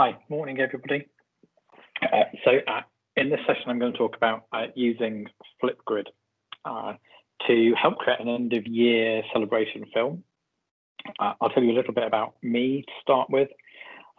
Hi, morning everybody. In this session, I'm going to talk about using Flipgrid to help create an end of year celebration film. I'll tell you a little bit about me to start with.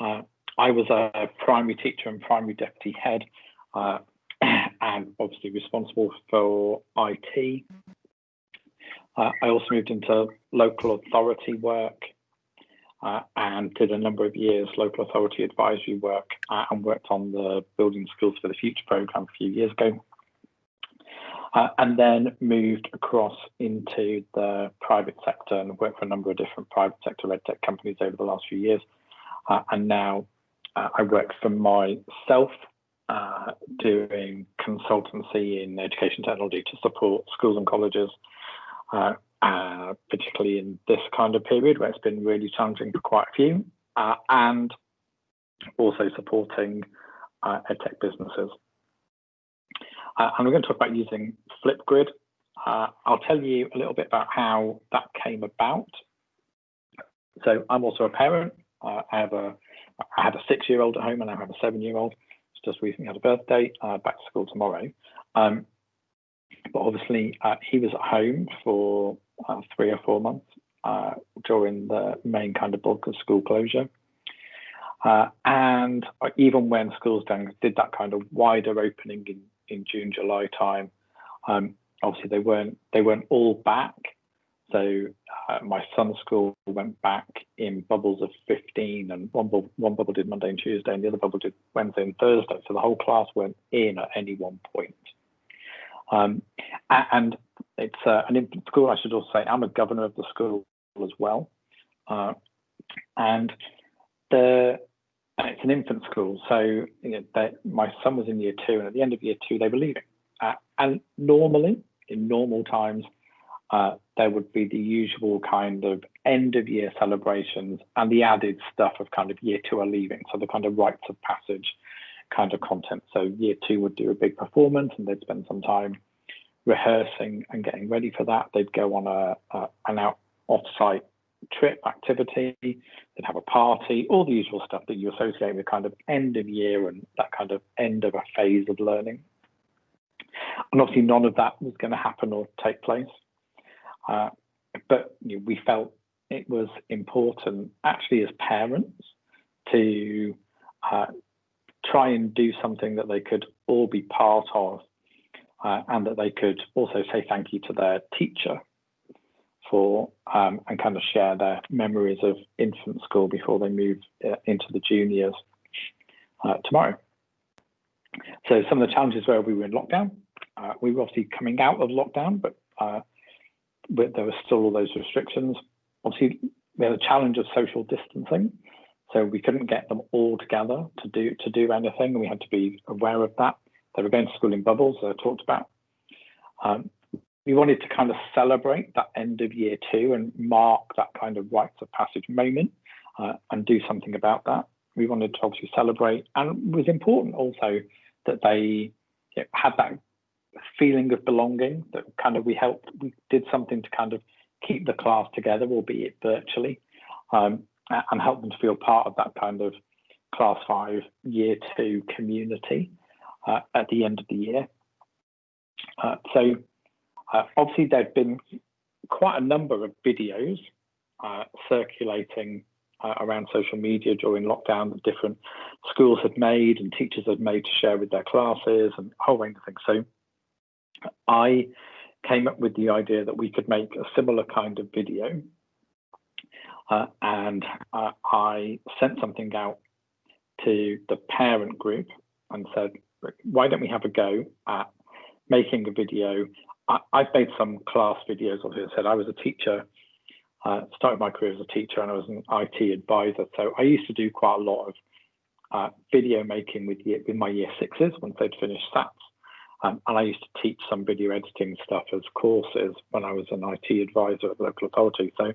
I was a primary teacher and primary deputy head and obviously responsible for IT. I also moved into local authority work and did a number of years local authority advisory work and worked on the Building Skills for the Future programme a few years ago. And then moved across into the private sector and worked for a number of different private sector edtech companies over the last few years. And now I work for myself doing consultancy in education technology to support schools and colleges, particularly in this kind of period where it's been really challenging for quite a few, and also supporting edtech businesses. And we're going to talk about using Flipgrid. I'll tell you a little bit about how that came about. So I'm also a parent. I have a 6-year-old at home and I have a 7-year-old. Just recently had a birthday, back to school tomorrow. But obviously he was at home for 3 or 4 months during the main kind of bulk of school closure. And even when schools did that kind of wider opening in June, July time, obviously they weren't all back. So my son's school went back in bubbles of 15, and one bubble did Monday and Tuesday, and the other bubble did Wednesday and Thursday. So the whole class weren't in at any one point. And it's an infant school, I should also say. I'm a governor of the school as well. And it's an infant school. So my son was in year 2, and at the end of year 2, they were leaving. And normally, in normal times, there would be the usual kind of end of year celebrations and the added stuff of kind of year 2 are leaving. So the kind of rites of passage kind of content. So year 2 would do a big performance and they'd spend some time rehearsing and getting ready for that. They'd go on an off-site trip activity, they'd have a party, all the usual stuff that you associate with kind of end of year and that kind of end of a phase of learning. And obviously none of that was going to happen or take place. But we felt it was important actually as parents to try and do something that they could all be part of, and that they could also say thank you to their teacher for and kind of share their memories of infant school before they move into the juniors tomorrow. So some of the challenges were we were in lockdown. We were obviously coming out of lockdown, but there were still all those restrictions. Obviously, we had a challenge of social distancing. So we couldn't get them all together to do anything, and we had to be aware of that. They were going to school in bubbles, as I talked about. We wanted to kind of celebrate that end of year 2 and mark that kind of rites of passage moment and do something about that. We wanted to obviously celebrate, and it was important also that they had that feeling of belonging, that kind of we did something to kind of keep the class together, albeit virtually. And help them to feel part of that kind of class 5 year 2 community at the end of the year. So obviously there'd been quite a number of videos circulating around social media during lockdown that different schools had made and teachers had made to share with their classes and a whole range of things. So I came up with the idea that we could make a similar kind of video. And I sent something out to the parent group and said, why don't we have a go at making a video? I've made some class videos of it. I said I was a teacher, started my career as a teacher, and I was an IT advisor. So I used to do quite a lot of video making with my year 6s once they'd finished SATs. And I used to teach some video editing stuff as courses when I was an IT advisor at the local authority. So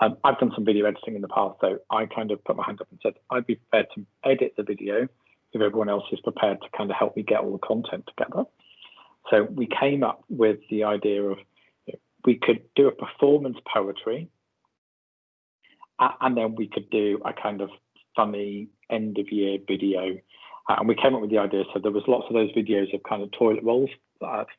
I've done some video editing in the past, so I kind of put my hand up and said, I'd be prepared to edit the video if everyone else is prepared to kind of help me get all the content together. So we came up with the idea of we could do a performance poetry, and then we could do a kind of funny end of year video. And we came up with the idea, so there was lots of those videos of kind of toilet rolls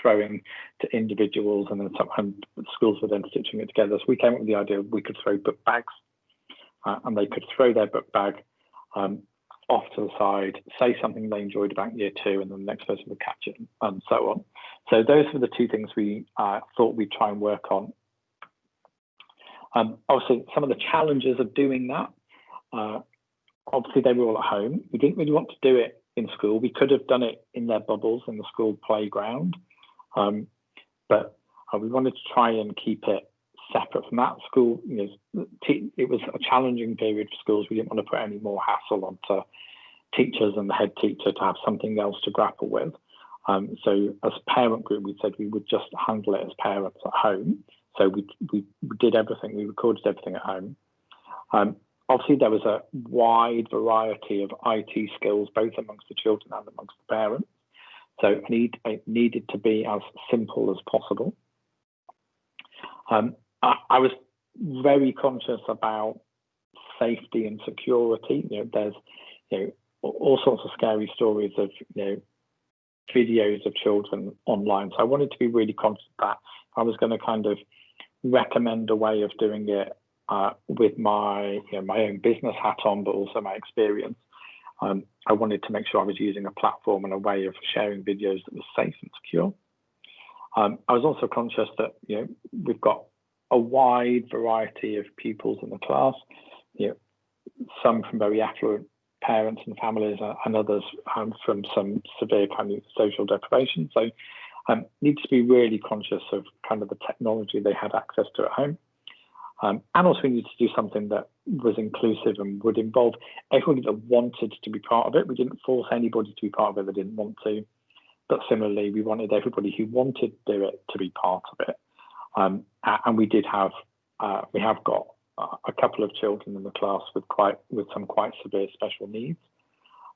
throwing to individuals, and then some schools were then stitching it together. So we came up with the idea we could throw book bags, and they could throw their book bag off to the side, say something they enjoyed about year 2, and then the next person would catch it, and so on. So those were the 2 things we thought we'd try and work on. Obviously, some of the challenges of doing that, obviously they were all at home. We didn't really want to do it in school. We could have done it in their bubbles in the school playground, but we wanted to try and keep it separate from that. School, it was a challenging period for schools. We didn't want to put any more hassle onto teachers and the head teacher to have something else to grapple with. So as a parent group, we said we would just handle it as parents at home. So we did everything, we recorded everything at home. Obviously, there was a wide variety of IT skills, both amongst the children and amongst the parents. So it needed to be as simple as possible. I was very conscious about safety and security. There's all sorts of scary stories of videos of children online. So I wanted to be really conscious of that. I was going to kind of recommend a way of doing it with my my own business hat on, but also my experience. I wanted to make sure I was using a platform and a way of sharing videos that was safe and secure. I was also conscious that we've got a wide variety of pupils in the class. Some from very affluent parents and families, and others from some severe kind of social deprivation. So need to be really conscious of kind of the technology they had access to at home. And also we needed to do something that was inclusive and would involve everybody that wanted to be part of it. We didn't force anybody to be part of it that didn't want to. But similarly, we wanted everybody who wanted to do it to be part of it. And we have got a couple of children in the class with some quite severe special needs.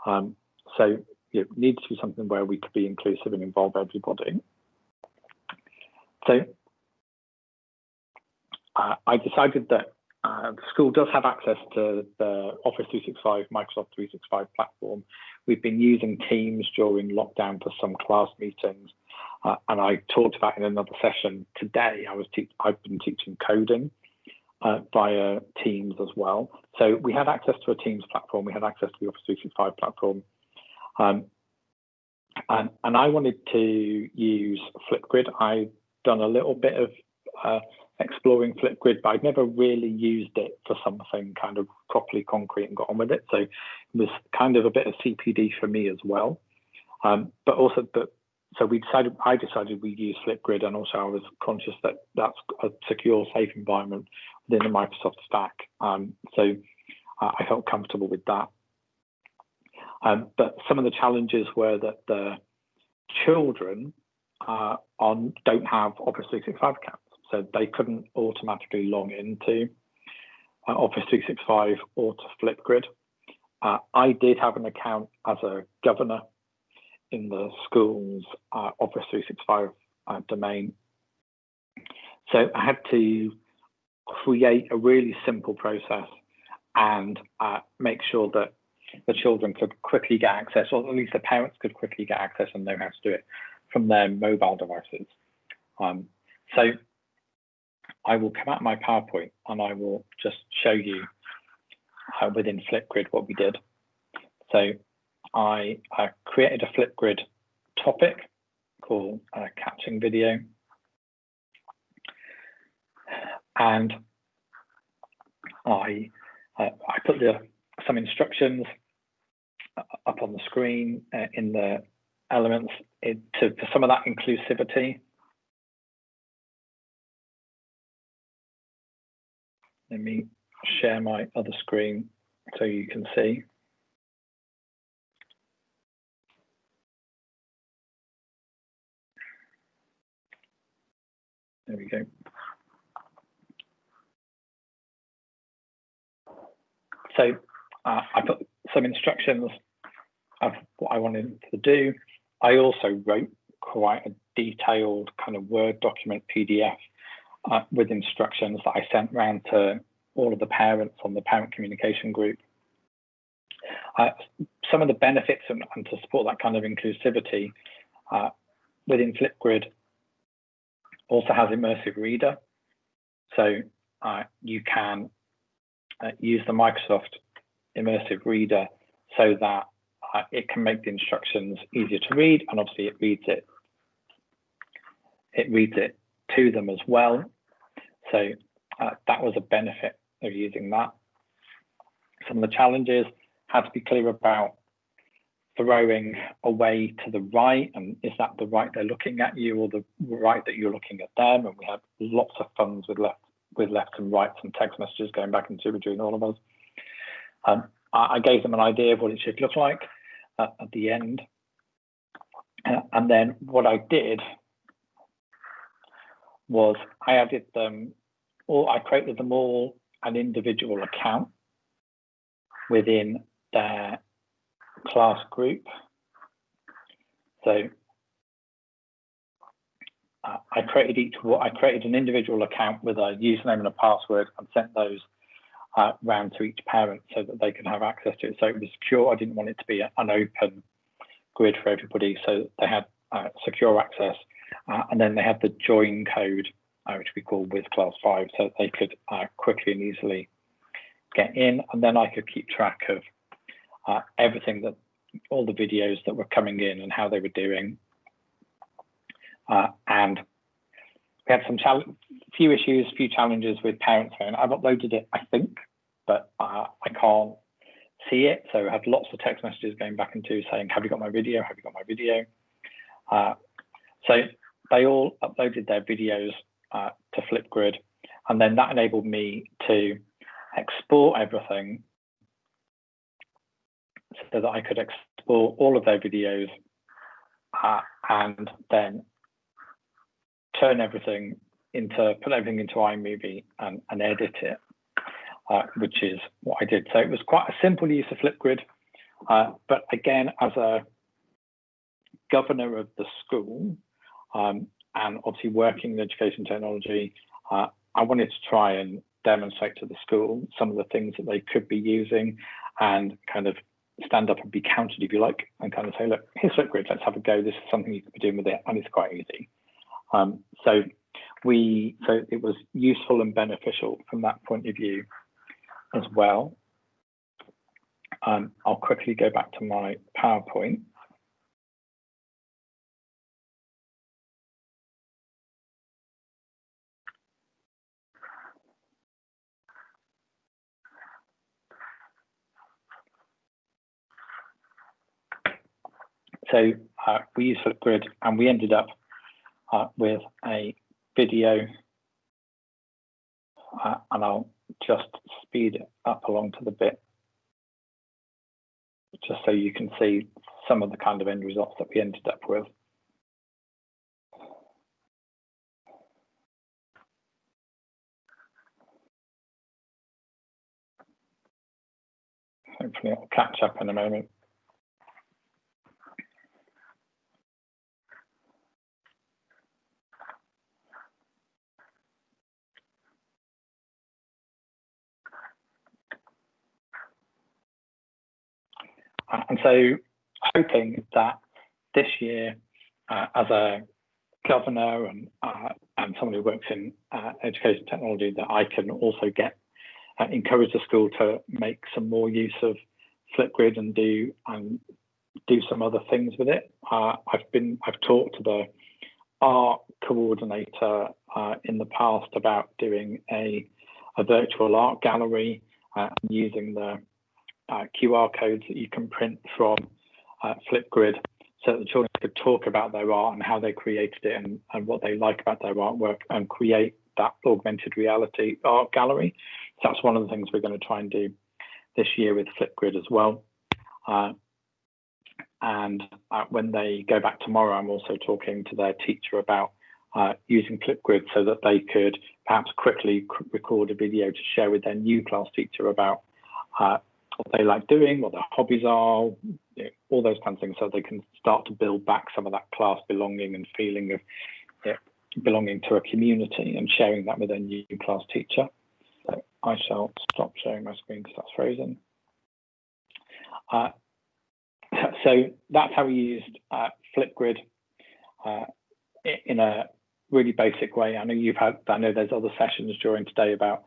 So it needs to be something where we could be inclusive and involve everybody. So I decided that the school does have access to the Office 365, Microsoft 365 platform. We've been using Teams during lockdown for some class meetings. And I talked about in another session today, I've been teaching coding via Teams as well. So we had access to a Teams platform. We had access to the Office 365 platform. And I wanted to use Flipgrid. I've done a little bit of exploring Flipgrid, but I'd never really used it for something kind of properly concrete and got on with it. So it was kind of a bit of CPD for me as well. So I decided we'd use Flipgrid, and also I was conscious that that's a secure, safe environment within the Microsoft stack. So I felt comfortable with that. But some of the challenges were that the children don't have Office 365 accounts. So they couldn't automatically log into Office 365 or to Flipgrid. I did have an account as a governor in the school's Office 365 domain. So I had to create a really simple process and make sure that the children could quickly get access, or at least the parents could quickly get access and know how to do it from their mobile devices. So I will come out my PowerPoint and I will just show you within Flipgrid what we did. So I created a Flipgrid topic called catching video. And I put some instructions up on the screen in the elements for some of that inclusivity. Let me share my other screen so you can see. There we go. So I put some instructions of what I wanted to do. I also wrote quite a detailed kind of Word document PDF with instructions that I sent around to all of the parents on the parent communication group. Some of the benefits and to support that kind of inclusivity within Flipgrid also has immersive reader. So you can use the Microsoft immersive reader so that it can make the instructions easier to read, and obviously it reads it to them as well. So that was a benefit of using that. Some of the challenges had to be clear about throwing away to the right, and is that the right they're looking at you or the right that you're looking at them? And we had lots of fun with left and right, and text messages going back and forth between all of us. I gave them an idea of what it should look like at the end. And then what I did was I added them, or I created them all an individual account within their class group. So I created an individual account with a username and a password and sent those round to each parent so that they can have access to it. So it was secure. I didn't want it to be an open grid for everybody. So they had secure access, and then they had the join code, which we call with class 5, so they could quickly and easily get in. And then I could keep track of everything, that all the videos that were coming in and how they were doing. And we had some few challenges with parents saying, I've uploaded it, I think, but I can't see it. So I had lots of text messages going back and forth saying, have you got my video? Have you got my video? So they all uploaded their videos to Flipgrid, and then that enabled me to export everything so that I could export all of their videos and then put everything into iMovie and edit it, which is what I did. So it was quite a simple use of Flipgrid, but again, as a governor of the school, and obviously working in education technology, I wanted to try and demonstrate to the school some of the things that they could be using, and kind of stand up and be counted, if you like, and kind of say, look, here's Flipgrid, let's have a go. This is something you could be doing with it, and it's quite easy. So it was useful and beneficial from that point of view as well. I'll quickly go back to my PowerPoint. So we used Flipgrid, and we ended up with a video, and I'll just speed it up along to the bit, just so you can see some of the kind of end results that we ended up with. Hopefully it'll catch up in a moment. And so hoping that this year, as a governor and someone who works in education technology, that I can also encourage the school to make some more use of Flipgrid and do some other things with it. I've talked to the art coordinator in the past about doing a virtual art gallery using the QR codes that you can print from Flipgrid, so that the children could talk about their art and how they created it and what they like about their artwork, and create that augmented reality art gallery. So that's one of the things we're going to try and do this year with Flipgrid as well. And when they go back tomorrow, I'm also talking to their teacher about using Flipgrid so that they could perhaps quickly record a video to share with their new class teacher about what they like doing, what their hobbies are, all those kinds of things, so they can start to build back some of that class belonging and feeling of belonging to a community, and sharing that with their new class teacher. So I shall stop sharing my screen because that's frozen. So that's how we used Flipgrid in a really basic way. I know there's other sessions during today about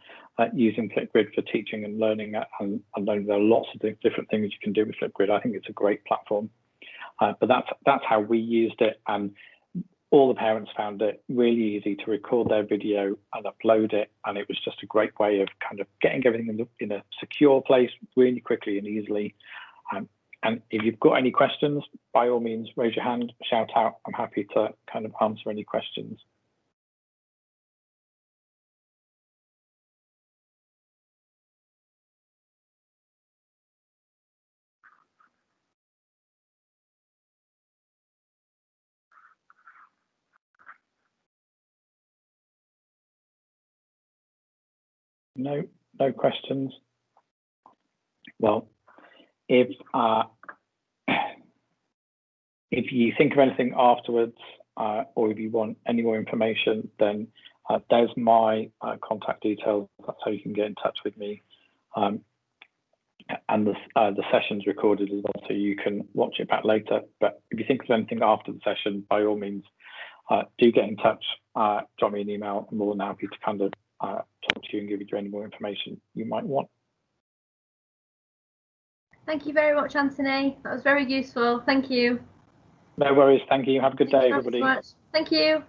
using Flipgrid for teaching and learning, and I know there are lots of different things you can do with Flipgrid. I think it's a great platform, but that's how we used it, and all the parents found it really easy to record their video and upload it, and it was just a great way of kind of getting everything in a secure place really quickly and easily. And if you've got any questions, by all means, raise your hand, shout out. I'm happy to kind of answer any questions. No questions. Well, if you think of anything afterwards, or if you want any more information, then there's my contact details. That's how you can get in touch with me. And the session's recorded as well, so you can watch it back later. But if you think of anything after the session, by all means, do get in touch. Drop me an email. I'm more than happy to kind of talk to you and give you any more information you might want. Thank you very much, Anthony. That was very useful. Thank you. No worries. Thank you. Have a good day, everybody. Thank you.